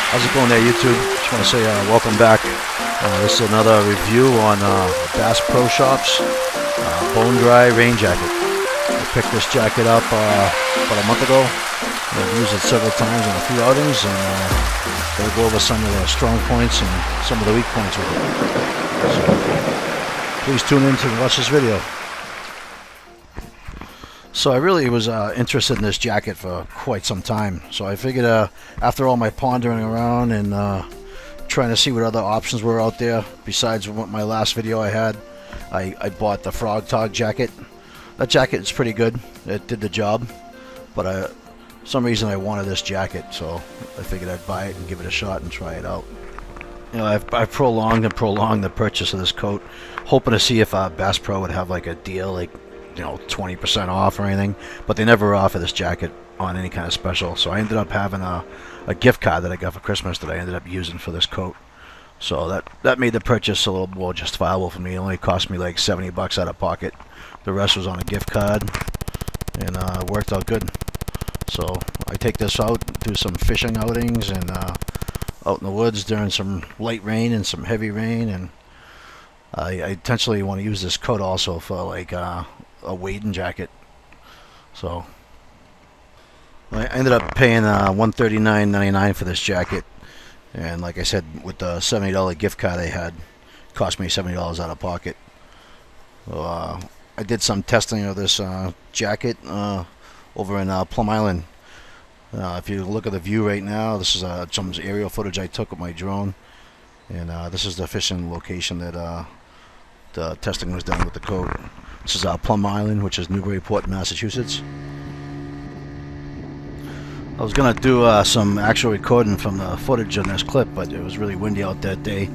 How's it going there, YouTube? Just want to say welcome back. This is another review on Bass Pro Shops Bone Dry Rain Jacket. I picked this jacket up about a month ago. I've used it several times on a few outings, and we'll go over some of the strong points and some of the weak points with it. So please tune in to watch this video. So I really was interested in this jacket for quite some time. So I figured after all my pondering around and trying to see what other options were out there besides what my last video I had, I bought the Frog Tog jacket. That jacket is pretty good. It did the job, but for some reason I wanted this jacket, so I figured I'd buy it and give it a shot and try it out. You know, I've prolonged the purchase of this coat, hoping to see if Bass Pro would have like a deal, like 20% off or anything, but they never offer this jacket on any kind of special. So I ended up having a gift card that I got for Christmas that I ended up using for this coat. So that made the purchase a little more justifiable for me. It only cost me like 70 bucks out of pocket. The rest was on a gift card, and it worked out good. So I take this out, do some fishing outings, and out in the woods during some light rain and some heavy rain, and I intentionally want to use this coat also for like a wading jacket. So I ended up paying $139.99 for this jacket, and like I said, with the $70 gift card I had, it cost me $70 out of pocket. So I did some testing of this jacket over in Plum Island. If you look at the view right now, this is some aerial footage I took with my drone, and this is the fishing location that the testing was done with the coat. This is Plum Island, which is Newburyport, Massachusetts. I was going to do some actual recording from the footage on this clip, but it was really windy out that day,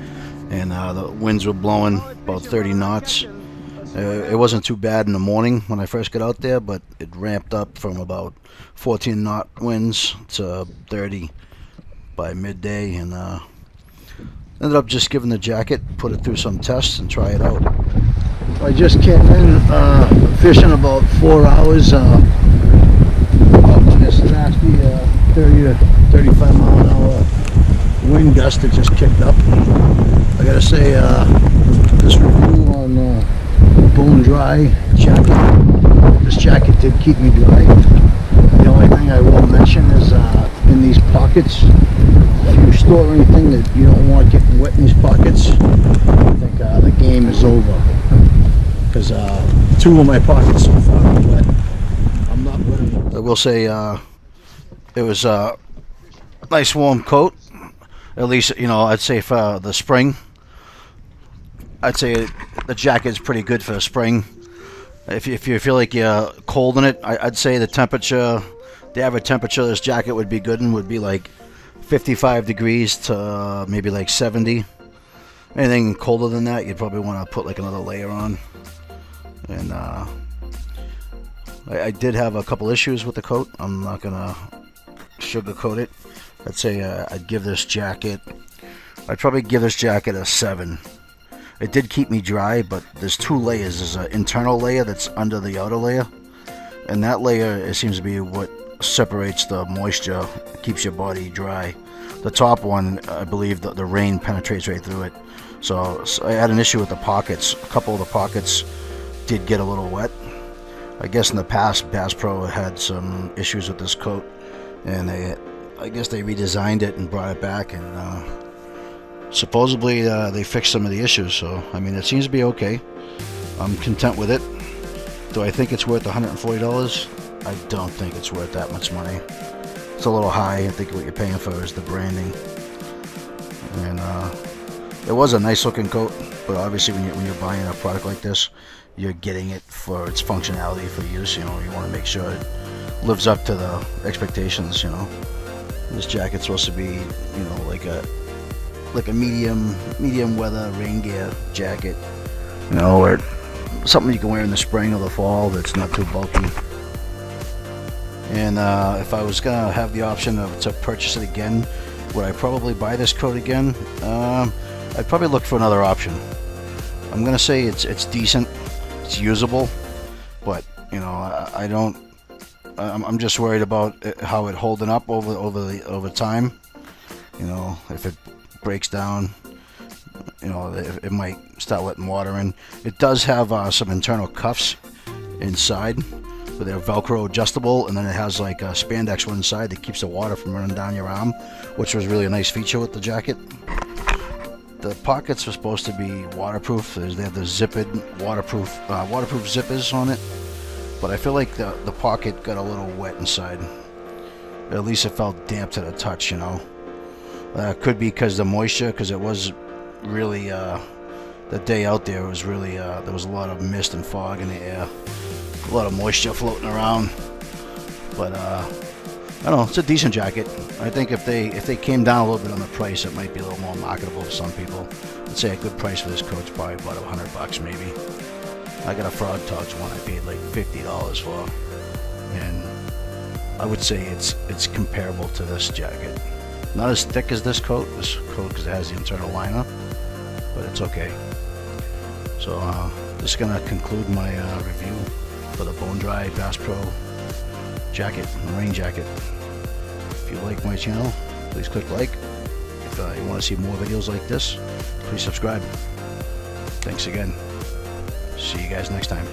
and the winds were blowing about 30 knots. It wasn't too bad in the morning when I first got out there, but it ramped up from about 14 knot winds to 30 by midday, and ended up just giving the jacket, put it through some tests, and try it out. I just came in fishing about 4 hours on this nasty 30 to 35 mile an hour wind gust that just kicked up. I gotta say, this review on Bone Dry jacket, this jacket did keep me dry. The only thing I will mention is in these pockets, if you store anything that you don't want getting wet in these pockets, I think the game is over. Because 2 of my pockets so far are wet. I'm not wet. I will say it was a nice warm coat. At least, I'd say for the spring. I'd say the jacket's pretty good for the spring. If you feel like you're cold in it, I'd say the average temperature of this jacket would be good and would be like 55 degrees to maybe like 70. Anything colder than that, you'd probably want to put like another layer on. And I did have a couple issues with the coat. I'm not gonna sugarcoat it. I'd say I'd probably give this jacket a 7. It did keep me dry, but there's 2 layers. There's an internal layer that's under the outer layer, and that layer, it seems to be what separates the moisture, keeps your body dry. The top one, I believe that the rain penetrates right through it. So I had an issue with the pockets. A couple of the pockets did get a little wet. I guess in the past Bass Pro had some issues with this coat, and I guess they redesigned it and brought it back, and supposedly they fixed some of the issues. So I mean, it seems to be okay. I'm content with it. Do I think it's worth $140? I don't think it's worth that much money. It's a little high. I think what you're paying for is the branding, and it was a nice looking coat, but obviously when you're buying a product like this, you're getting it for its functionality for use. You want to make sure it lives up to the expectations. This jacket's supposed to be like a medium weather rain gear jacket, or something you can wear in the spring or the fall that's not too bulky. And if I was gonna have the option to purchase it again, would I probably buy this coat again? I'd probably look for another option. I'm gonna say it's decent, it's usable, but I'm just worried about how it holding up over time. You know, if it breaks down, you know, it might start letting water in. It does have some internal cuffs inside, but they're Velcro adjustable, and then it has like a spandex one inside that keeps the water from running down your arm, which was really a nice feature with the jacket. The pockets are supposed to be waterproof. They have the zippered waterproof zippers on it, but I feel like the pocket got a little wet inside. At least it felt damp to the touch, you know. Could be because the moisture, because it was really the day out there was really there was a lot of mist and fog in the air, a lot of moisture floating around. But I don't know, it's a decent jacket. I think if they came down a little bit on the price, it might be a little more marketable for some people. I'd say a good price for this coat's probably about $100 maybe. I got a Frog Togs one I paid like $50 for, and I would say it's comparable to this jacket. Not as thick as this coat because it has the internal liner, but it's okay. So this is gonna conclude my review for the Bone Dry Bass Pro jacket, rain jacket. If you like my channel, please click like. If you want to see more videos like this, please subscribe. Thanks again. See you guys next time.